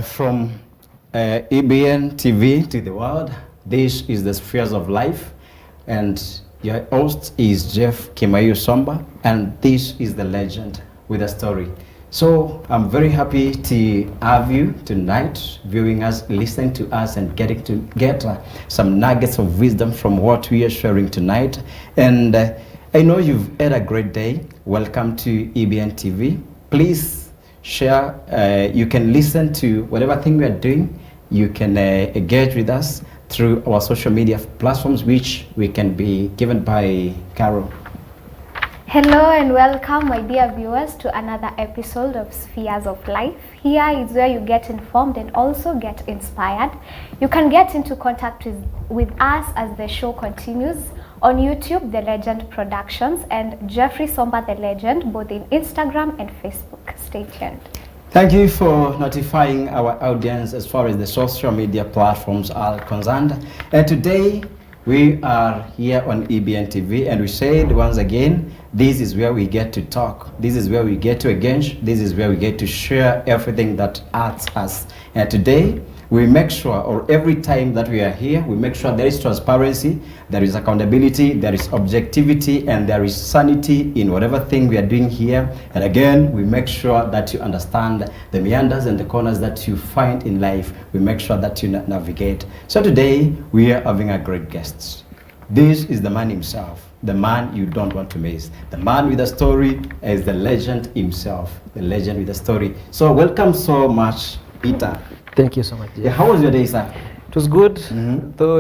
From EBN TV to the world, this is the Spheres of Life, and your host is Jeff Kimayu Somba, and this is the legend with a story. So I'm very happy to have you tonight, viewing us, listening to us, and getting to get some nuggets of wisdom from what we are sharing tonight. And I know you've had a great day. Welcome to EBN TV. Please share. You can listen to whatever thing we are doing. You can engage with us through our social media platforms, which we can be given by Carol. Hello and welcome, my dear viewers, to another episode of Spheres of Life. Here is where you get informed and also get inspired. You can get into contact with us as the show continues on YouTube, The Legend Productions, and Jeffrey Somba The Legend, both in Instagram and Facebook. Stay tuned. Thank you for notifying our audience as far as the social media platforms are concerned. And today we are here on EBN TV, and we said once again, this is where we get to talk. This is where we get to engage. This is where we get to share everything that adds us. And today we make sure, or every time that we are here, we make sure there is transparency, there is accountability, there is objectivity, and there is sanity in whatever thing we are doing here. And again, we make sure that you understand the meanders and the corners that you find in life. We make sure that you navigate. So today, we are having a great guest. This is the man himself, the man you don't want to miss. The man with a story is the legend himself, the legend with a story. So welcome so much, Peter. Thank you so much. Yeah, how was your day, sir? It was good, though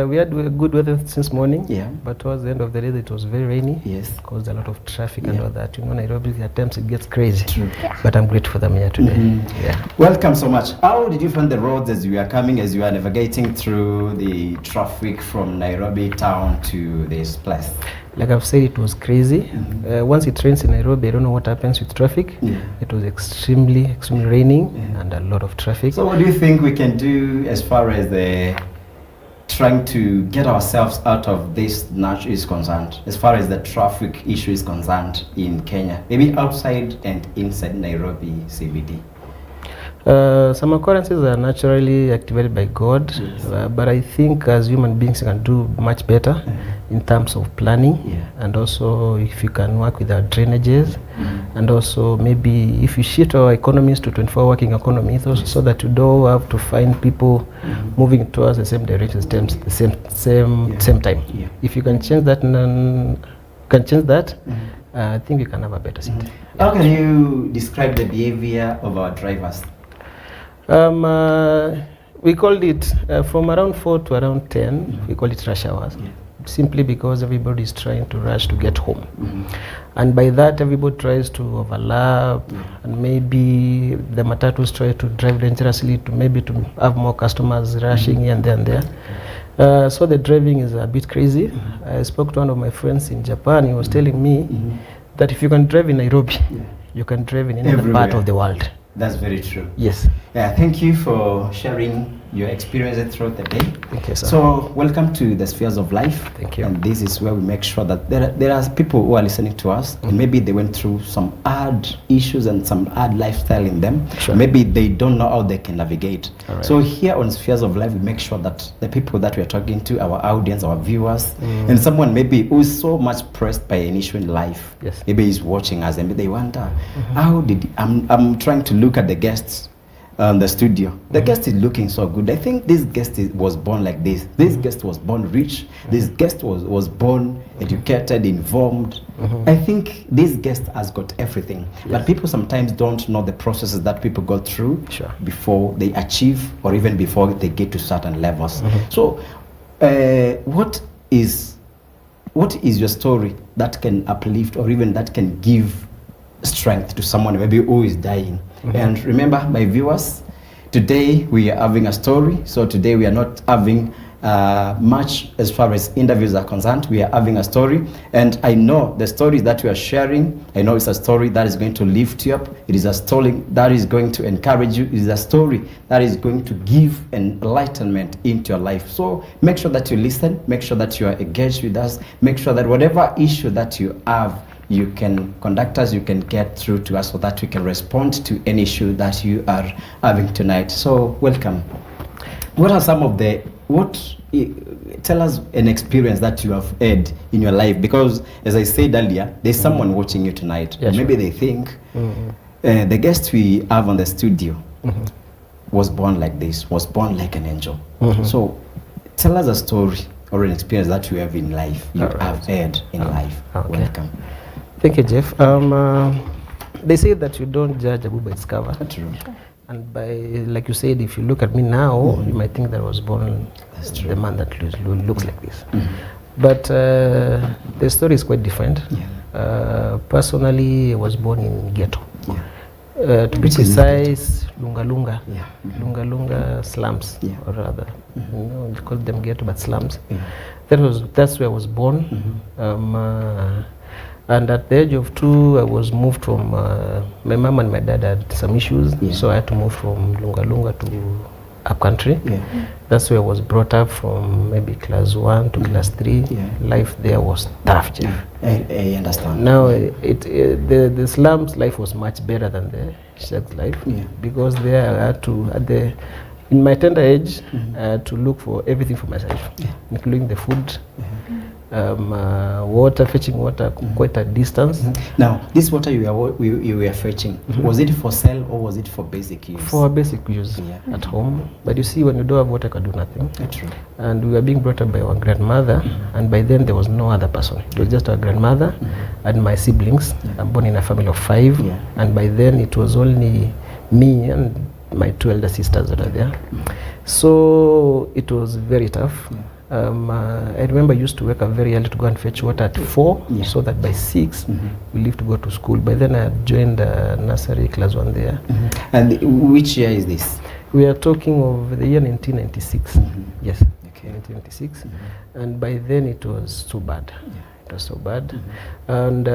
we had good weather since morning. Yeah. But towards the end of the day, it was very rainy. Yes. Caused a lot of traffic and all that. You know, Nairobi at times it gets crazy. True. Yeah. But I'm grateful I'm here today. Yeah. Welcome so much. How did you find the roads as you are coming, as you are navigating through the traffic from Nairobi town to this place? Like I've said, it was crazy. Once it rains in Nairobi, I don't know what happens with traffic. Yeah. It was extremely raining and a lot of traffic. So what do you think we can do as far as the trying to get ourselves out of this notch is concerned, as far as the traffic issue is concerned in Kenya, maybe outside and inside Nairobi CBD? Some occurrences are naturally activated by God, but I think as human beings we can do much better in terms of planning, and also if you can work with our drainages, and also maybe if you shift our economies to 24 working economy, so that you don't have to find people moving towards the same direction, the same time. If you can change that, I think we can have a better city. How can you describe the behavior of our drivers? We called it from around 4 to around 10, we call it rush hours, simply because everybody is trying to rush to get home. And by that, everybody tries to overlap, and maybe the matatus try to drive dangerously to have more customers rushing here and there and there. So the driving is a bit crazy. I spoke to one of my friends in Japan. He was telling me that if you can drive in Nairobi, you can drive in any other part of the world. That's very true. Yes. Yeah, thank you for sharing your experiences throughout the day. Thank you, sir. So, welcome to the Spheres of Life. Thank you. And this is where we make sure that there are people who are listening to us, and maybe they went through some hard issues and some hard lifestyle in them. Sure. Maybe they don't know how they can navigate. All right. So here on Spheres of Life, we make sure that the people that we are talking to, our audience, our viewers, and someone maybe who is so much pressed by an issue in life, maybe is watching us, and maybe they wonder, how did I'm trying to look at the guests the studio. The guest is looking so good. I think this guest was born like this. This guest was born rich. This guest was born educated, informed. I think this guest has got everything. But people sometimes don't know the processes that people go through before they achieve, or even before they get to certain levels. So what is your story that can uplift, or even that can give strength to someone maybe who is dying? And remember, my viewers, today we are having a story. So today we are not having much as far as interviews are concerned. We are having a story, and I know the story that we are sharing, I know it's a story that is going to lift you up. It is a story that is going to encourage you. It is a story that is going to give enlightenment into your life. So make sure that you listen, make sure that you are engaged with us, make sure that whatever issue that you have, you can contact us, you can get through to us so that we can respond to any issue that you are having tonight. So welcome. What are some of the, tell us an experience that you have had in your life, because as I said earlier, there's someone watching you tonight. Yes, maybe they think the guest we have on the studio was born like this, was born like an angel. So tell us a story or an experience that you have in life, you have had in life. Okay. Welcome. Thank you, Jeff. They say that you don't judge a book by its cover. True. And by, like you said, if you look at me now, you might think that I was born the man that looks like this. But the story is quite different. Personally, I was born in ghetto. To be precise, Lunga slums, or rather, you call them ghetto, but slums. That's where I was born. And at the age of 2, I was moved from, my mom and my dad had some issues, so I had to move from Lunga to upcountry. That's where I was brought up from maybe class 1 to class 3. Life there was tough, Jeff. I understand. Now, the slums life was much better than the shacks life, because there I had to, in my tender age, I had to look for everything for myself, including the food, water, fetching water quite a distance. Now, this water you were fetching, was it for sale or was it for basic use? For basic use at home. But you see, when you don't have water, you can do nothing. True. And we were being brought up by our grandmother, and by then there was no other person. It was just our grandmother and my siblings. I'm born in a family of 5, and by then it was only me and my 2 elder sisters that are there. So it was very tough. I remember I used to wake up very early to go and fetch water at 4, so that by 6 we leave to go to school. By then I had joined nursery class 1 there. And which year is this? We are talking of the year 1996. Yes, 1996. And by then it was too bad. It was so bad. And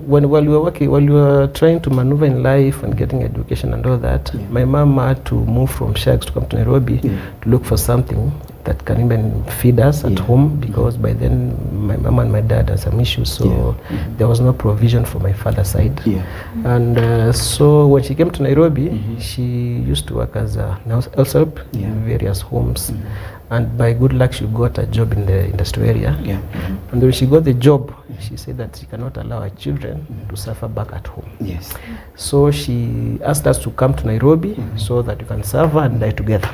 while we were trying to maneuver in life and getting education and all that, my mom had to move from shacks to come to Nairobi to look for something that can even feed us at home, because by then my mom and my dad had some issues, so there was no provision for my father's side. And so when she came to Nairobi, she used to work as a house help in various homes. And by good luck, she got a job in the industrial area. And when she got the job, she said that she cannot allow her children to suffer back at home. So she asked us to come to Nairobi so that we can suffer and die together.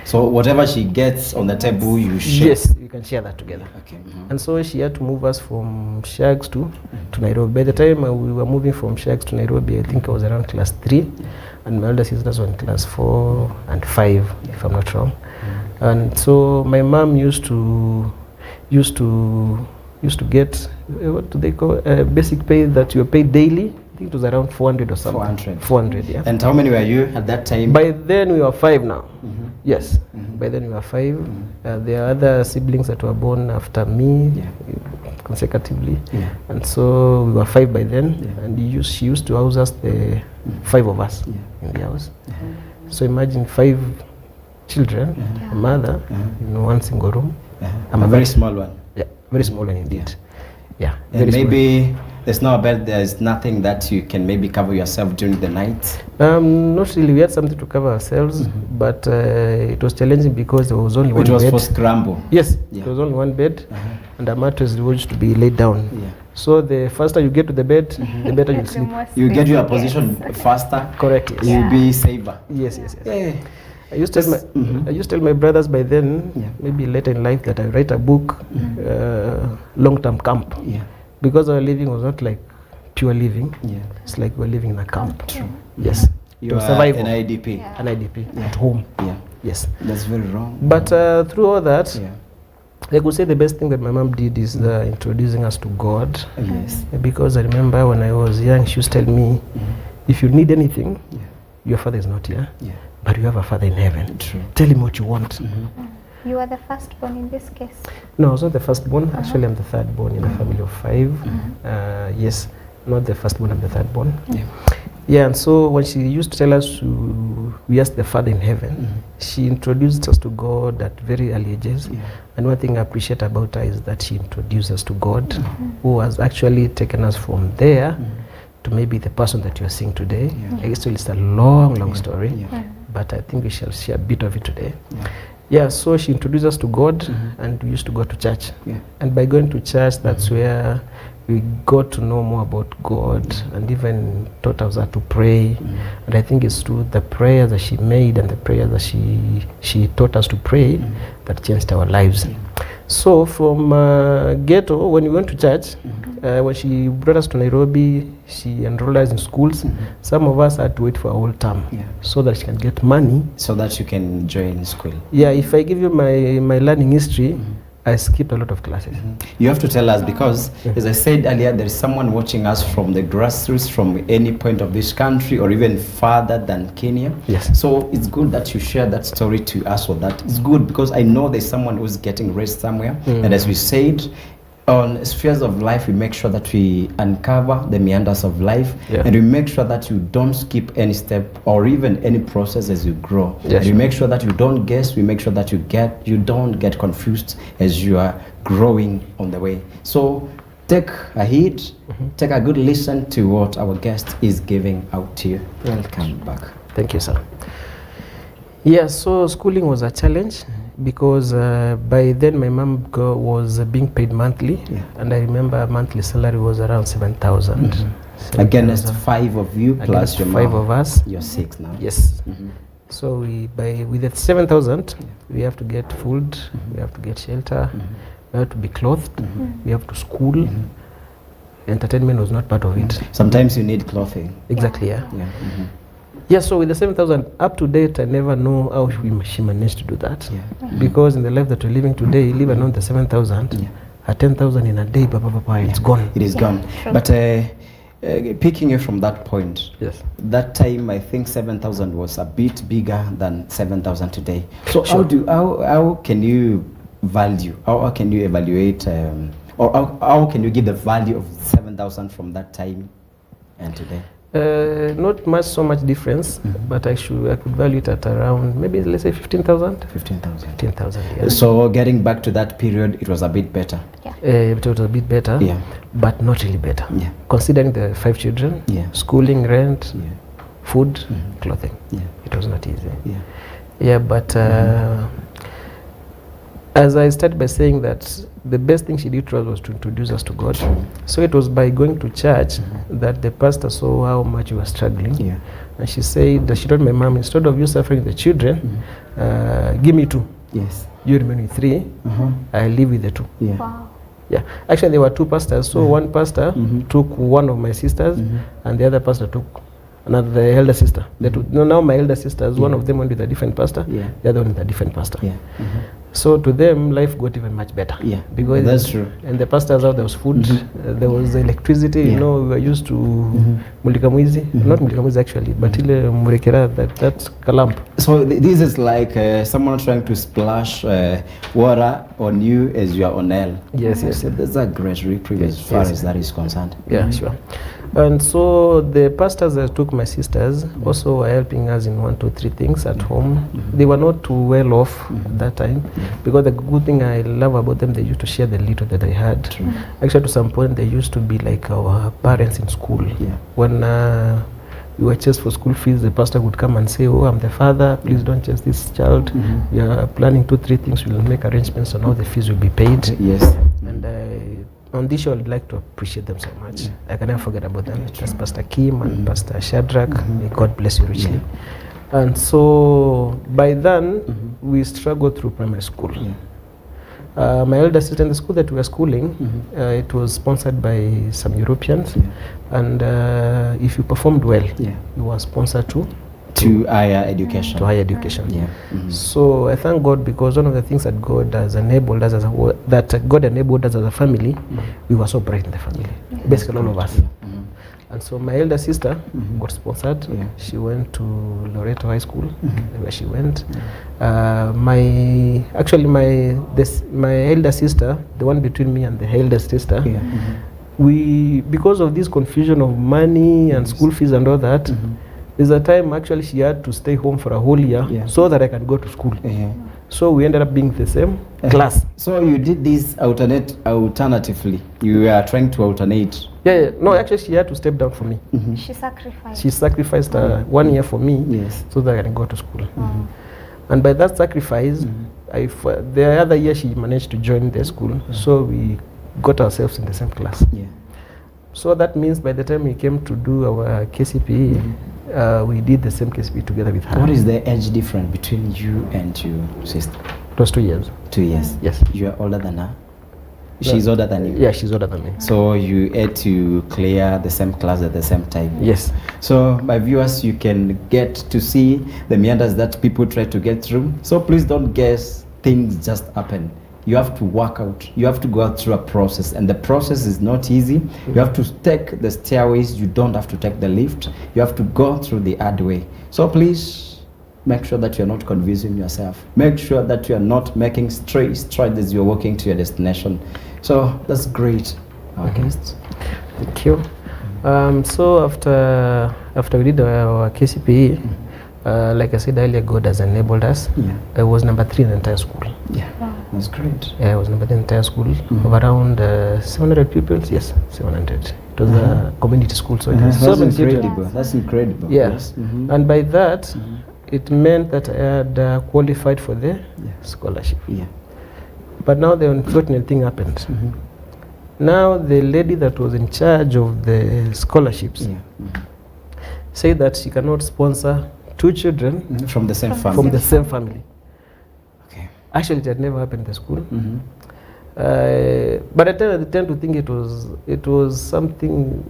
So whatever she gets on the table, you share? Yes, we can share that together. And so she had to move us from Shags to Nairobi. By the time we were moving from Shags to Nairobi, I think I was around class 3, and my elder sisters were in class 4 and 5, if I'm not wrong. And so my mom used to get what do they call basic pay that you paid daily. I think it was around 400 or something. 400, yeah. And how many were you at that time? By then we were 5 now. Yes, by then we were 5. There are other siblings that were born after me consecutively, and so we were 5 by then. And she used to house us, the 5 of us in the house. So imagine 5 children, a mother in one single room. I'm a very small one. Yeah, very small one indeed. And maybe there's no bed, there's nothing that you can maybe cover yourself during the night? Not really. We had something to cover ourselves, but it was challenging because there was only one bed. It was for scramble? Yes, there was only one bed, and a mattress was to be laid down. So the faster you get to the bed, the better you'll sleep. You get your position faster. Correct. Yes. You'll be safer. Yes. I used to tell my brothers by then, maybe later in life, that I write a book, long-term camp, because our living was not like pure living. It's like we're living in a camp. True. Yes. You are survival. an IDP. An IDP at home. Yes. That's very wrong. But through all that, I could say the best thing that my mom did is introducing us to God. Because I remember when I was young, she used to tell me, if you need anything, your father is not here. But you have a father in heaven. True. Tell him what you want. You are the firstborn in this case? No, I was not the firstborn. Actually, I'm the thirdborn in a family of 5. Yes, not the firstborn, I'm the thirdborn. Yeah, and so when she used to tell us we asked the Father in heaven, she introduced us to God at very early ages. Yeah. And one thing I appreciate about her is that she introduced us to God, who has actually taken us from there to maybe the person that you are seeing today. Yeah. I guess it's a long story, but I think we shall share a bit of it today. Yeah, so she introduced us to God, and we used to go to church. Yeah. And by going to church, that's where we got to know more about God, and even taught us how to pray. And I think it's through the prayers that she made and the prayers that she taught us to pray that changed our lives. So from ghetto, when we went to church, when she brought us to Nairobi, she enrolled us in schools. Some of us had to wait for a whole term so that she can get money. So that you can join school. Yeah, if I give you my learning history, I skipped a lot of classes. You have to tell us because, as I said earlier, there is someone watching us from the grassroots, from any point of this country, or even farther than Kenya. Yes. So it's good that you share that story to us, or that it's good because I know there's someone who's getting raised somewhere. And as we said, on Spheres of Life, we make sure that we uncover the meanders of life, and we make sure that you don't skip any step or even any process as you grow. Yes. And we make sure that you don't guess. We make sure that you don't get confused as you are growing on the way. So take a heed, take a good listen to what our guest is giving out to you. Welcome back. Thank you, sir. Yeah, so schooling was a challenge. Because by then my mom was being paid monthly, and I remember monthly salary was around 7,000. Against 5 of you plus your 5 mom. of us. You're 6 now. Yes. So with the 7,000, we have to get food, we have to get shelter, we have to be clothed, we have to school. Entertainment was not part of it. Sometimes you need clothing. Exactly. Yeah. Yeah, so with the 7,000 up to date, I never know how she managed to do that. Because in the life that we're living today, even on the 7,000, at 10,000 in a day, it's gone. It is gone. But picking you from that point, that time I think 7,000 was a bit bigger than 7,000 today. So how can you value, how can you evaluate, or how can you give the value of 7,000 from that time and today? Not so much difference, but I could value it at around maybe let's say 15,000. 15,000. 15,000. Yeah. So getting back to that period, it was a bit better. It was a bit better. But not really better. Considering the 5 children, schooling, rent, food, clothing. It was not easy. But as I started by saying that the best thing she did to us was to introduce us to God. So it was by going to church that the pastor saw how much we were struggling. And she said that she told my mom, instead of you suffering the children, give me 2. Yes. You remain with 3. I live with the 2. Wow. Yeah. Actually, there were 2 pastors. So one pastor took one of my sisters, and the other pastor took another, the elder sister. Now my elder sisters, one of them went with a different pastor, the other one with a different pastor. So to them, life got even much better. Because that's true. And the pastors out, there was food, there was electricity. You know, we were used to mulika mwizi, not mulika mwizi actually, but ile murekera, that's kalamp. So this is like someone trying to splash water on you as you are on air. Yes. So there's a great reprieve as far as that is concerned. Yeah, sure. And so the pastors that took my sisters also were helping us in 1, 2, 3 things at home. They were not too well off at that time, because the good thing I love about them, they used to share the little that they had. Actually, to some point, they used to be like our parents in school. When we were chased for school fees, the pastor would come and say, oh, I'm the father, please don't chase this child. We are planning 2, 3 things, we'll make arrangements on how the fees will be paid. And on this show, I'd like to appreciate them so much. I can never forget about them. That's Pastor Kim and Pastor Shadrach. May God bless you richly. And so by then, we struggled through primary school. My elder sister in the school that we were schooling, it was sponsored by some Europeans. And if you performed well, you were sponsored to higher education. So I thank God, because one of the things that God has enabled us as a family, we were so bright in the family, basically all of us. And so my elder sister got sponsored. She went to Loreto High School, where she went. My elder sister, the one between me and the elder sister, because of this confusion of money and school fees and all that, there's a time actually she had to stay home for a whole year so that I can go to school. So we ended up being the same class. So you did this alternatively. You are trying to alternate. Yeah. No, actually she had to step down for me. She sacrificed. She sacrificed 1 year for me so that I can go to school. And by that sacrifice, the other year she managed to join the school. So we got ourselves in the same class. So that means by the time we came to do our KCPE, we did the same KCPE together with her. What is the age difference between you and your sister? It was 2 years. 2 years? Yes. You are older than her? She's older than you? Yeah, she's older than me. So you had to clear the same class at the same time? Yes. So my viewers, you can get to see the meanders that people try to get through. So please don't guess things just happen. You have to work out. You have to go out through a process, and the process is not easy. You have to take the stairways. You don't have to take the lift. You have to go through the hard way. So please make sure that you're not confusing yourself. Make sure that you're not making strides as you're walking to your destination. So that's great, our guests. Thank you. So after we did our KCPE, like I said earlier, God has enabled us. I was number 3 in the entire school. That's great. Yeah, I was number 3 in the entire school of around 700 pupils. Yes, 700. It was a community school, so it was that's incredible. That's incredible. Yes, and by that, it meant that I had qualified for the scholarship. But now the unfortunate thing happened. Now the lady that was in charge of the scholarships said that she cannot sponsor 2 children from the same family. From the same family. Okay. Actually, it had never happened in the school. But I tend to think it was something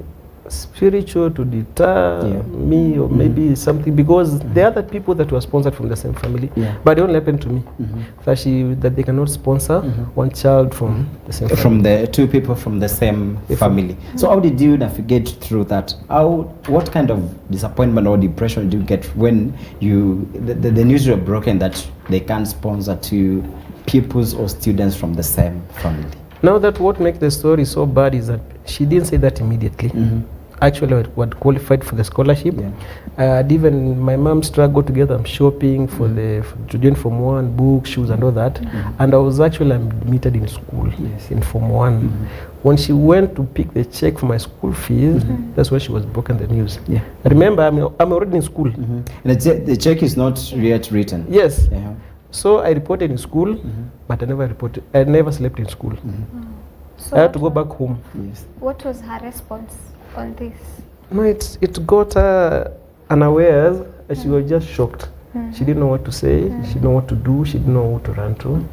spiritual to deter me, or maybe something, because the other people that were sponsored from the same family, but it only happened to me that they cannot sponsor one child from the same family. From the 2 people from the same family. So how did you navigate through that? What kind of disappointment or depression did you get when the news were broken that they can't sponsor 2 pupils or students from the same family? Now that what makes the story so bad is that she didn't say that immediately. Actually, I had qualified for the scholarship. Even my mom struggled to get them shopping for to join Form 1, books, shoes and all that. And I was actually admitted in school in Form 1. When she went to pick the check for my school fees, that's when she was broken the news. Remember, I'm already in school. And the check is not yet written? Yes. So I reported in school, but I never slept in school. So I had to go back home. What was her response on this? No, it got her unawares. She was just shocked. She didn't know what to say. She didn't know what to do. She didn't know who to run to.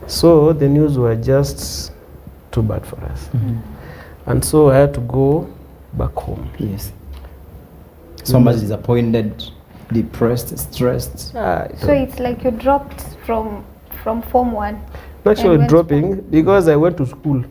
So the news were just too bad for us. And so I had to go back home. So much disappointed, depressed, stressed. So it's like you dropped from Form 1. Not actually dropping, because I went to school.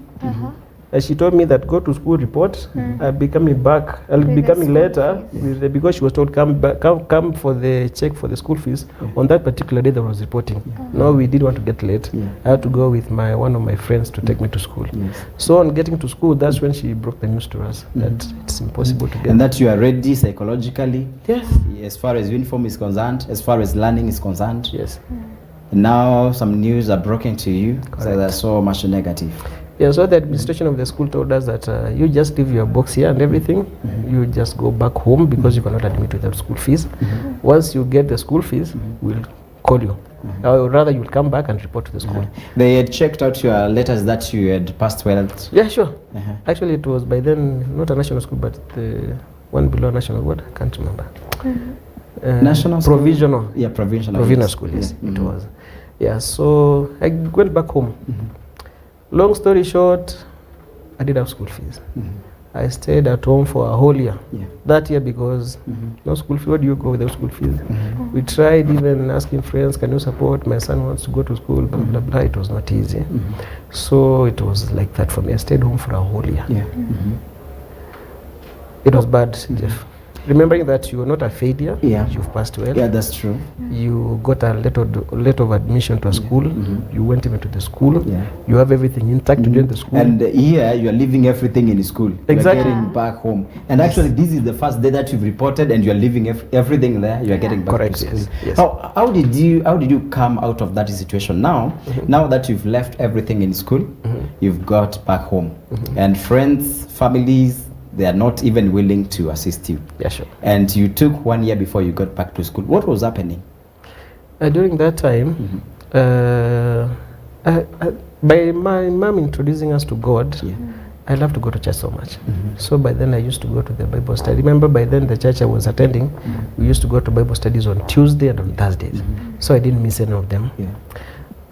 And she told me that go to school, report. I'll be coming back. I'll be coming later because she was told come for the check for the school fees on that particular day that I was reporting. No, we didn't want to get late. I had to go with one of my friends to take me to school. So on getting to school, that's when she broke the news to us that it's impossible to get. And that you are ready psychologically. Yes. As far as uniform is concerned, as far as learning is concerned. Yes. And now some news are broken to you. Correct. So there's so much negative. Yeah, so the administration of the school told us that you just leave your box here and everything. You just go back home because you cannot admit without school fees. Once you get the school fees, we'll call you. Or rather, you'll come back and report to the school. They had checked out your letters that you had passed well. Yeah, sure. Actually, it was by then not a national school, but the one below national. What? I can't remember. National school? Provisional. Yeah, provisional. Provisional school, yes, it was. Yeah, so I went back home. Long story short, I did have school fees. I stayed at home for a whole year. That year because no school fee. Where do you go without school fees? We tried even asking friends, can you support? My son wants to go to school, blah, blah, blah. It was not easy. So it was like that for me. I stayed home for a whole year. It was bad, Jeff. Remembering that you are not a failure, Yeah. you've passed well. Yeah, that's true. You got a letter of admission to a school. You went even to the school. Yeah. You have everything intact to join the school. And here you are leaving everything in school. Exactly. You're getting back home. And actually, this is the first day that you've reported, and you are leaving everything there. You are getting back Correct, to school. yes, yes. How did you come out of that situation? Now that you've left everything in school, you've got back home, and friends, families, they are not even willing to assist you. Yeah, sure. And you took 1 year before you got back to school. What was happening? During that time, by my mom introducing us to God, I love to go to church so much. So by then I used to go to the Bible study. Remember, by then the church I was attending, we used to go to Bible studies on Tuesday and on Thursdays. So I didn't miss any of them. Yeah.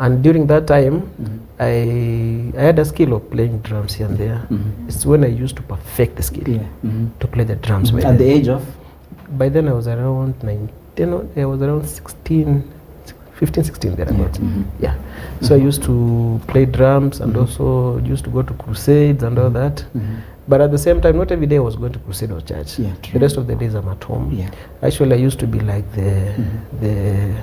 And during that time, I had a skill of playing drums here and there. It's when I used to perfect the skill to play the drums. At the age of? By then I was around 19, I was around 16, 15, 16 thereabouts. Yeah. So I used to play drums and also used to go to crusades and all that. But at the same time, not every day I was going to crusade or church. Yeah, The rest of the days I'm at home. Yeah. Actually, I used to be like the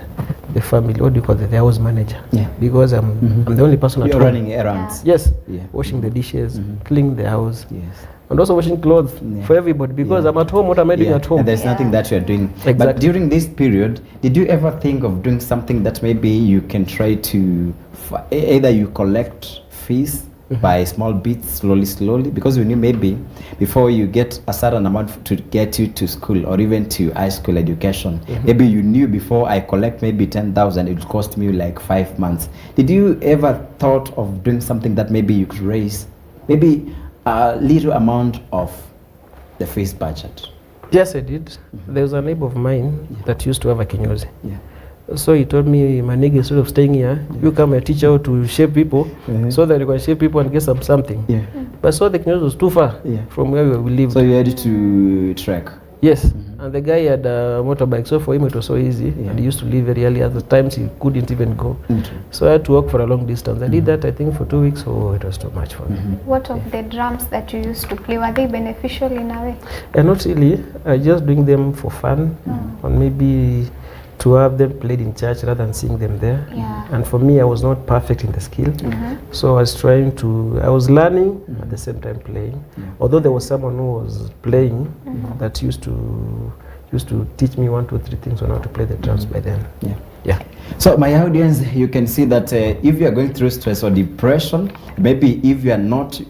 family, what do you call it, the house manager. Yeah. Because I'm the only person at You're home. running errands. Yes. Yeah. Washing the dishes, cleaning the house. Yes. And also washing clothes for everybody, because I'm at home. What am I doing at home? And there's nothing that you're doing. Exactly. But during this period, did you ever think of doing something that maybe you can try to either you collect fees by small bits, slowly, because you knew maybe before you get a certain amount to get you to school or even to high school education, maybe you knew before I collect maybe 10,000, it would cost me like 5 months. Did you ever thought of doing something that maybe you could raise maybe a little amount of the fees budget? Yes, I did. There was a neighbor of mine that used to have a kinyozi. Yeah. So he told me, my nigga, instead of staying here, you come and teach how to shape people so that you can shape people and get something. Yeah. But so the kinyozi was too far from where we lived. So you had to trek. Yes. And the guy had a motorbike, so for him it was so easy. And he used to leave very early. At the times he couldn't even go. So I had to walk for a long distance. I did that, I think, for 2 weeks. Oh, it was too much for me. What of the drums that you used to play? Were they beneficial in a way? Not really. I just doing them for fun, and maybe to have them played in church rather than seeing them there. Yeah. And for me, I was not perfect in the skill. So I was I was learning at the same time playing. Although there was someone who was playing that used to teach me 1, 2, 3 things on how to play the drums by then. Yeah. So my audience, you can see that if you are going through stress or depression, maybe if you are not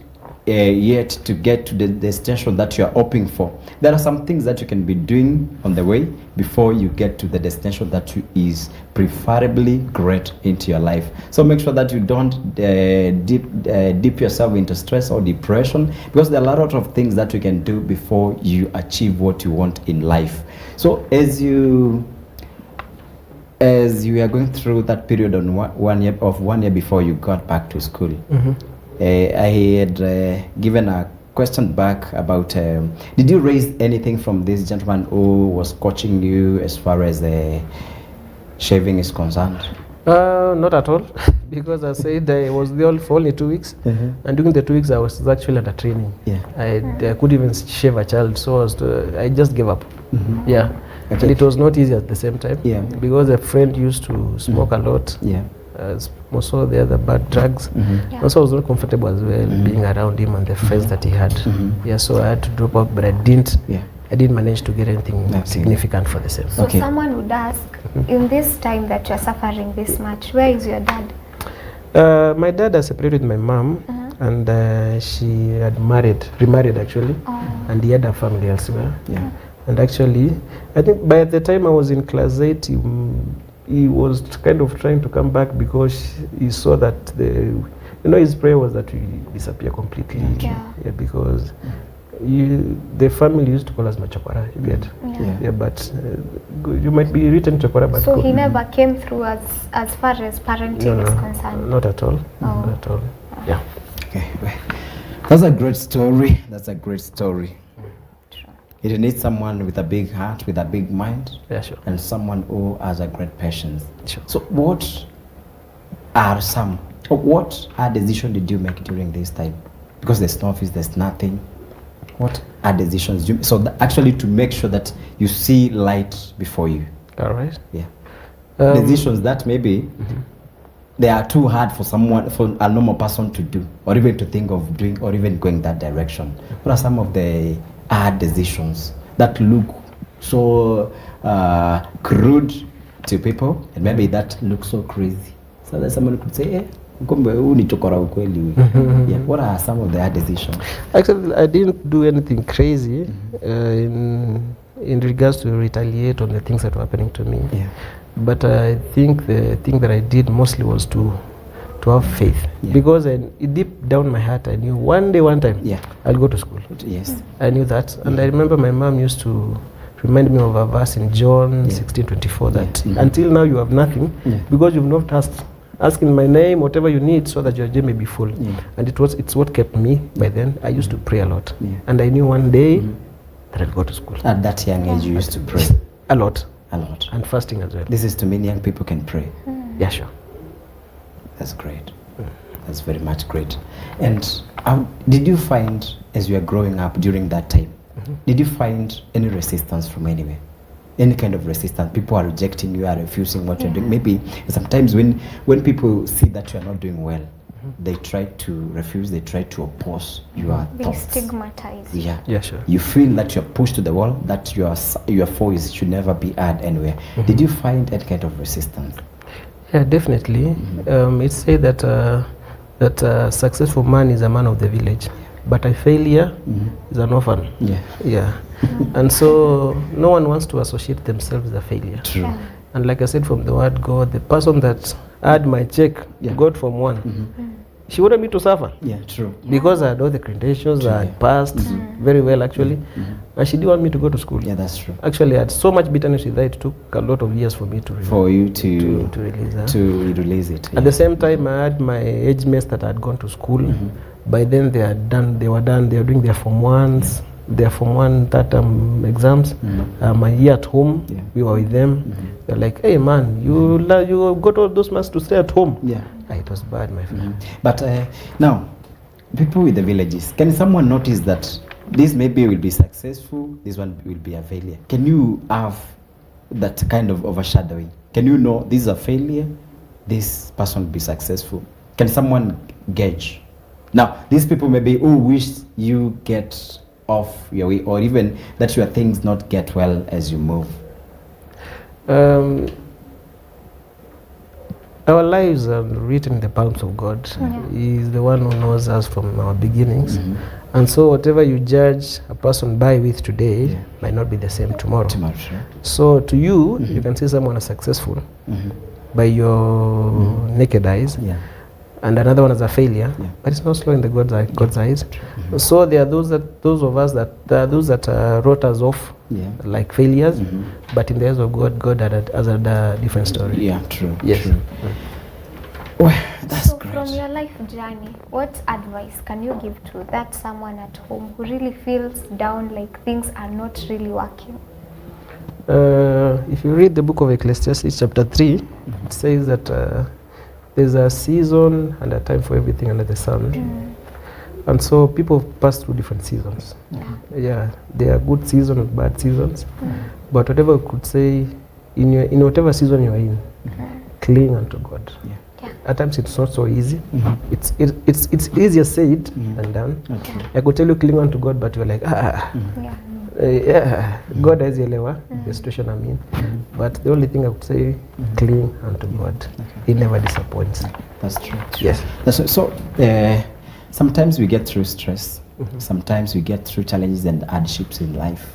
yet to get to the destination that you are hoping for, there are some things that you can be doing on the way before you get to the destination that is preferably great into your life. So make sure that you don't dip yourself into stress or depression, because there are a lot of things that you can do before you achieve what you want in life. So as you are going through that period on 1 year before you got back to school, I had given a question back about did you raise anything from this gentleman who was coaching you as far as shaving is concerned? Not at all, because I said I was there for only 2 weeks, and during the 2 weeks I was actually under training. I couldn't even shave a child, so I just gave up. Okay. And it was not easy at the same time, because a friend used to smoke a lot. Also the other bad drugs. Also I was not comfortable as well being around him and the friends that he had. So I had to drop out, but I didn't manage to get anything significant for the same. So someone would ask, in this time that you're suffering this much, where is your dad? My dad has separated with my mom, and she had remarried actually, and he had a family elsewhere. And actually, I think by the time I was in class 8, he was kind of trying to come back, because he saw that his prayer was that we disappear completely. Because the family used to call us Machakwara, you get? But you might be written Chakwara, but so he never came through as far as parenting is concerned? Not at all. Not at all. Okay. That's a great story. That's a great story. It needs someone with a big heart, with a big mind, and someone who has a great patience. So what decisions did you make during this time? Because there's no office, there's nothing. What are decisions actually to make sure that you see light before you? All right. Yeah. Decisions that maybe they are too hard for a normal person to do, or even to think of doing, or even going that direction. What are some of the hard decisions that look so crude to people, and maybe that looks so crazy, so that someone could say, yeah. What are some of the hard decisions? Actually, I didn't do anything crazy in regards to retaliate on the things that were happening to me. Yeah. But I think the thing that I did mostly was to have faith, because deep down my heart I knew one time I'll go to school. Yes. I knew that, and I remember my mom used to remind me of a verse in John 16:24 that until now you have nothing because you've not asked in my name whatever you need, so that your joy may be full. And it's what kept me. By then I used to pray a lot, and I knew one day that I'd go to school. At that young age you used to pray a lot, and fasting as well. This is to mean young people can pray. Yeah, sure. That's great. That's very much great. And did you find, as you were growing up during that time, did you find any resistance from anywhere? Any kind of resistance? People are rejecting you, are refusing what you're doing. Maybe sometimes when people see that you are not doing well, they try to refuse, they try to oppose your thoughts. They stigmatize. Yeah, sure. You feel that you're pushed to the wall, that your voice should never be heard anywhere. Did you find any kind of resistance? Yeah, definitely. It's said that a successful man is a man of the village, but a failure is an orphan. Yeah. And so no one wants to associate themselves with a failure. True. Yeah. And like I said, from the word God, the person that had my check got from one, she wanted me to suffer. Yeah, true. Because I had all the credentials, I had passed very well actually, and she didn't want me to go to school. Yeah, that's true. Actually, I had so much bitterness with that, it took a lot of years for me to release that. To release it. At the same time, I had my age mates that had gone to school. By then, they were doing their Form 1s, their Form 1 term exams. My year at home, we were with them. They're like, hey man, you got all those months to stay at home. Yeah. It was bad, my friend. But now, people with the villages, can someone notice that this maybe will be successful, this one will be a failure? Can you have that kind of overshadowing? Can you know this is a failure, this person will be successful? Can someone gauge? Now, these people maybe who wish you get off your way, or even that your things not get well as you move. Our lives are written in the palms of God. He is the one who knows us from our beginnings. And so whatever you judge a person by with today might not be the same tomorrow. So to you, you can see someone as successful by your naked eyes, and another one as a failure, but it's not so in the God's eyes. So there are those of us that wrote us off like failures, but in the eyes of God, God has a different story. Yeah, true. Yes. True. Well, that's great. From your life journey, what advice can you give to that someone at home who really feels down, like things are not really working? If you read the book of Ecclesiastes chapter 3, it says that there's a season and a time for everything under the sun. And so people pass through different seasons. Yeah, there are good seasons and bad seasons. But whatever we could say, in whatever season you are in, cling unto God. At times it's not so easy. It's easier said than done. I could tell you cling unto God, but you're like, God has elewa the situation I'm in. But the only thing I would say, cling unto God. He never disappoints. That's true. Yes. So sometimes we get through stress. Sometimes we get through challenges and hardships in life.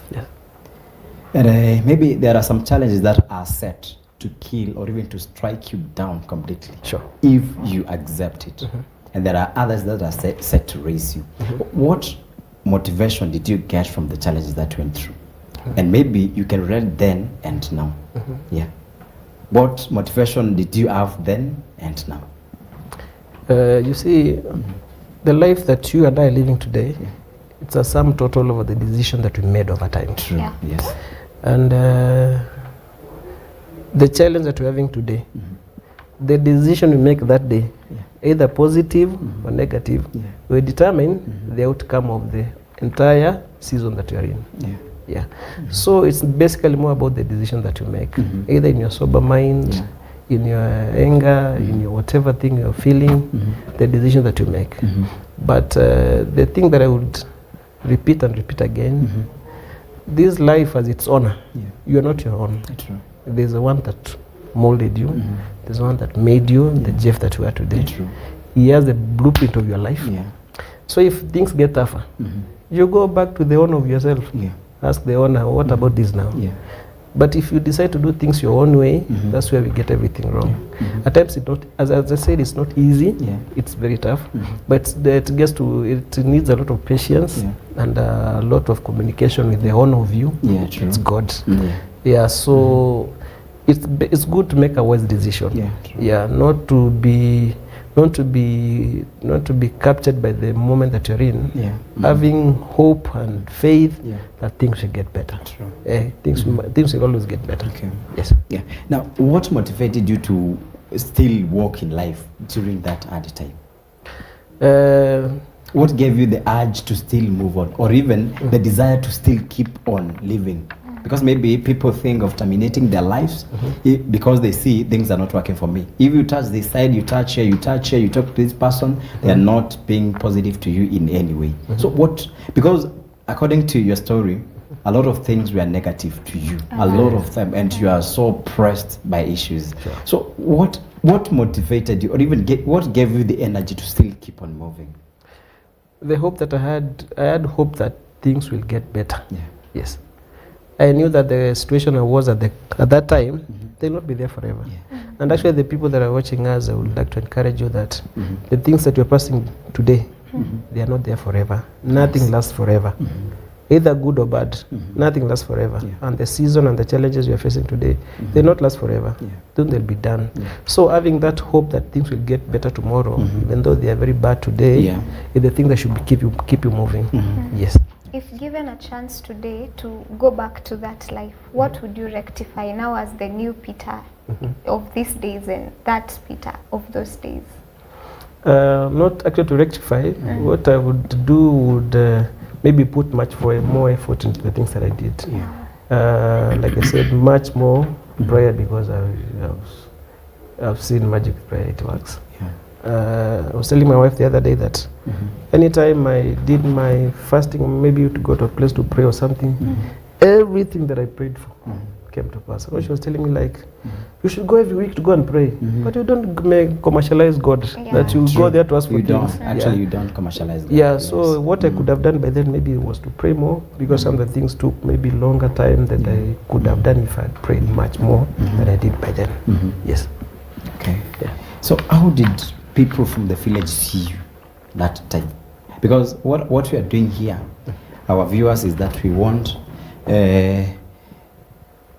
And maybe there are some challenges that are set to kill or even to strike you down completely. Sure. If you accept it. And there are others that are set to raise you. What motivation did you get from the challenges that you went through? And maybe you can relate then and now. What motivation did you have then and now? You see, the life that you and I are living today, it's a sum total of the decision that we made over time. True. Yes. And the challenge that we're having today, the decision we make that day, either positive or negative, will determine the outcome of the entire season that you are in. Yeah. Yeah. So it's basically more about the decision that you make, either in your sober mind, in your anger, in your whatever thing you're feeling, the decision that you make. But the thing that I would repeat and repeat again, this life has its owner. You are not your own. True. There's the one that molded you. There's one that made you the Jeff that you are today. True. He has the blueprint of your life. Yeah. So if things get tougher, you go back to the owner of yourself. Yeah. Ask the owner, what about this now? Yeah. But if you decide to do things your own way, that's where we get everything wrong. At times, it's not, as I said, it's not easy. Yeah. It's very tough. But it needs a lot of patience and a lot of communication with the owner of you. Yeah, true. It's God. Yeah. Yeah. So it's good to make a wise decision. Yeah, true. Yeah. Not to be captured by the moment that you're in. Yeah. Having hope and faith that things will get better. True. Things will always get better. Okay. Yes. Yeah. Now, what motivated you to still walk in life during that hard time? What gave you the urge to still move on, or even the desire to still keep on living? Because maybe people think of terminating their lives because they see things are not working for me. If you touch this side, you touch here, you touch here, you talk to this person, they are not being positive to you in any way. So because according to your story, a lot of things were negative to you, a lot of them, and you are so pressed by issues. Sure. So what motivated you, or even what gave you the energy to still keep on moving? The hope that I had hope that things will get better. Yeah. Yes. I knew that the situation I was at that time, they'll not be there forever. Yeah. And actually, the people that are watching us, I would like to encourage you that the things that you're passing today, they are not there forever. Nothing lasts forever. Either good or bad, nothing lasts forever. Yeah. And the season and the challenges you're facing today, they not last forever. Yeah. Then they'll be done. Yeah. So having that hope that things will get better tomorrow, even though they are very bad today, is the thing that should keep you moving. Yes. If given a chance today to go back to that life, what would you rectify now as the new Peter of these days and that Peter of those days? Not actually to rectify. What I would do would maybe put more effort into the things that I did. Yeah. Like I said, much more prayer, because I've seen magic prayer, it works. Yeah. I was telling my wife the other day that anytime I did my fasting, maybe to go to a place to pray or something, everything that I prayed for came to pass. She was telling me, like, you should go every week to go and pray, but you don't commercialize God, that you go there to ask for things. Actually, you don't commercialize God. Yeah, so what I could have done by then maybe was to pray more, because some of the things took maybe longer time than I could have done if I had prayed much more than I did by then. Yes. Okay. Yeah. So how did people from the village see you that time? Because what we are doing here, our viewers, is that we want,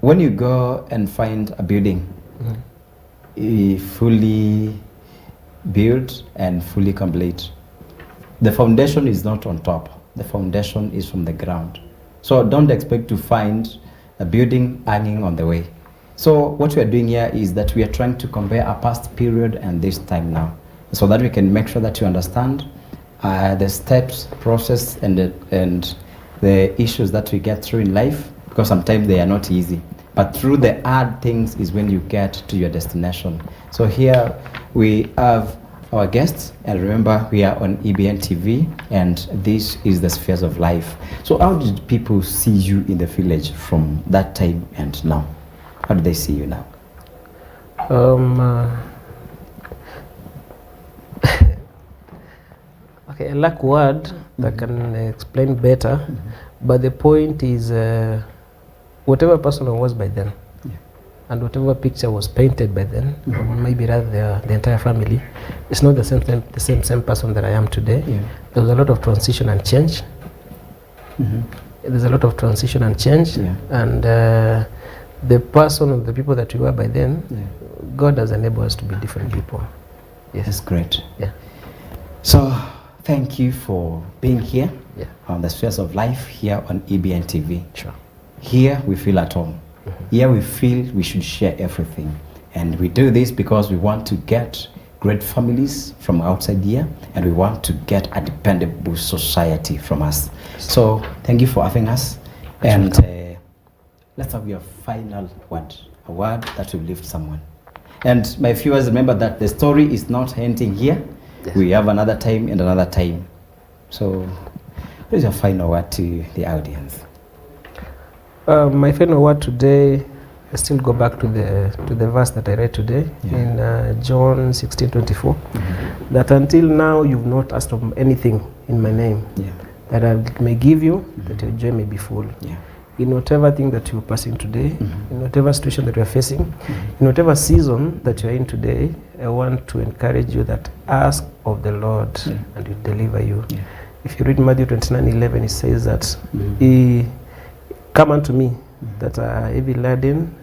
when you go and find a building fully built and fully complete, the foundation is not on top. The foundation is from the ground. So don't expect to find a building hanging on the way. So what we are doing here is that we are trying to compare a past period and this time now, so that we can make sure that you understand the steps, process, and the issues that we get through in life, because sometimes they are not easy. But through the hard things is when you get to your destination. So here we have our guests, and remember, we are on EBN TV, and this is the Spheres of Life. So how did people see you in the village from that time and now? How do they see you now? Okay, I lack word that can explain better, but the point is, whatever person I was by then, and whatever picture was painted by then, or maybe rather the entire family, it's not the same person that I am today. There was a lot of transition and change. There's a lot of transition and change, and the person or the people that we were by then, God has enabled us to be different people. Yes, that's great. Yeah. So thank you for being here on the Spheres of Life here on EBN TV. Sure. Here we feel at home. Here we feel we should share everything. And we do this because we want to get great families from outside here, and we want to get a dependable society from us. So thank you for having us, and let's have your final word, a word that will lift someone. And my viewers, remember that the story is not ending here. Yes. We have another time and another time. So what is your final word to the audience? My final word today, I still go back to the verse that I read today in John 16:24. That until now you've not asked of anything in my name, that I may give you, that your joy may be full. In whatever thing that you're passing today, in whatever situation that you're facing, in whatever season that you're in today, I want to encourage you that ask of the Lord and He'll deliver you. If you read Matthew 29:11, it says that He come unto me that are heavy laden,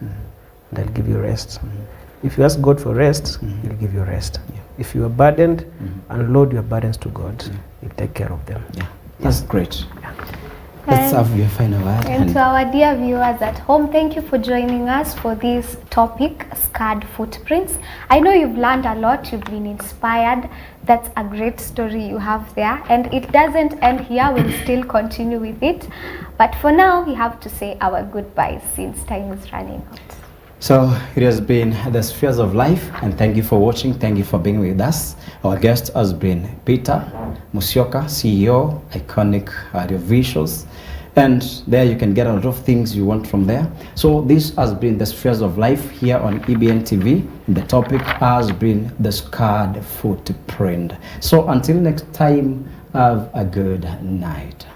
and I'll give you rest. If you ask God for rest, He'll give you rest. If you are burdened, unload your burdens to God. He'll take care of them. That's great. Let's have your final word. And to our dear viewers at home, thank you for joining us for this topic, Scarred Footprints. I know you've learned a lot, you've been inspired. That's a great story you have there. And it doesn't end here, we'll still continue with it. But for now, we have to say our goodbyes since time is running out. So it has been the Spheres of Life, and thank you for watching. Thank you for being with us. Our guest has been Peter Musyoka, CEO, Iconic Audio Visuals. And there you can get a lot of things you want from there. So this has been the Spheres of Life here on EBN TV. And the topic has been the scarred footprint. So until next time, have a good night.